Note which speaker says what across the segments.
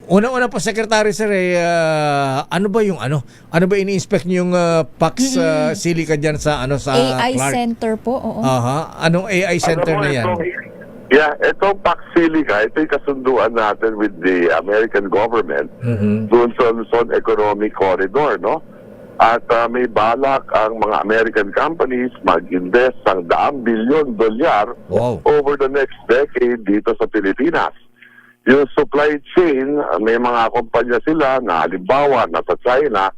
Speaker 1: Una-una po, Secretary Sir, ano ba yung ini-inspect yung PAX Silica diyan sa sa
Speaker 2: AI
Speaker 1: Clark?
Speaker 2: Center po, oo.
Speaker 1: Aha, anong AI center na yan?
Speaker 3: Itong PAX Silica, ito yung kasunduan natin with the American government doon sa Luzon Economic Corridor, no? At may balak ang mga American companies mag-invest ng $100 billion
Speaker 1: Wow.
Speaker 3: over the next decade dito sa Pilipinas. Yung supply chain, may mga kumpanya sila na halimbawa nasa China,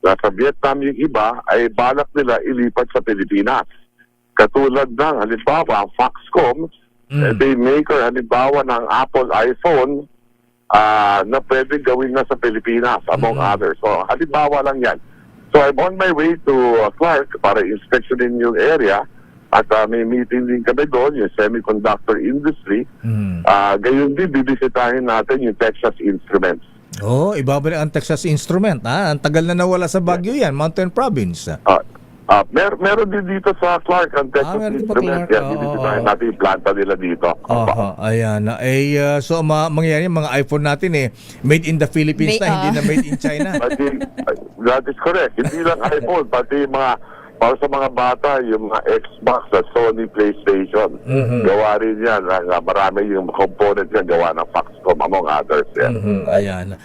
Speaker 3: nasa Vietnam yung iba, ay balak nila ilipat sa Pilipinas. Katulad ng halimbawa, Foxconn, they maker halimbawa ng Apple iPhone na pwede gawin na sa Pilipinas, among others. So halimbawa lang yan. So I'm on my way to Clark para inspectionin yung area. At may meeting din kami doon, yung semiconductor industry. Gayon din, bibisitahin natin yung Texas Instruments.
Speaker 1: Oh, ibabalik ang Texas Instrument. Ang tagal na nawala sa Baguio yan, Mountain Province.
Speaker 3: Meron din dito sa Clark ang Texas
Speaker 1: meron din pa
Speaker 3: Instruments.
Speaker 1: Clark.
Speaker 3: Yan, bibisitahin natin yung planta nila dito.
Speaker 1: Ayan. So, mangyayari yung mga iPhone natin made in the Philippines na, hindi na made in China.
Speaker 3: That is correct. Hindi lang iPhone, pati mga para sa mga bata, yung mga Xbox at Sony PlayStation. Gawa rin yan. Marami yung component yan gawa ng Foxconn, among others. Yan.
Speaker 1: Ayan.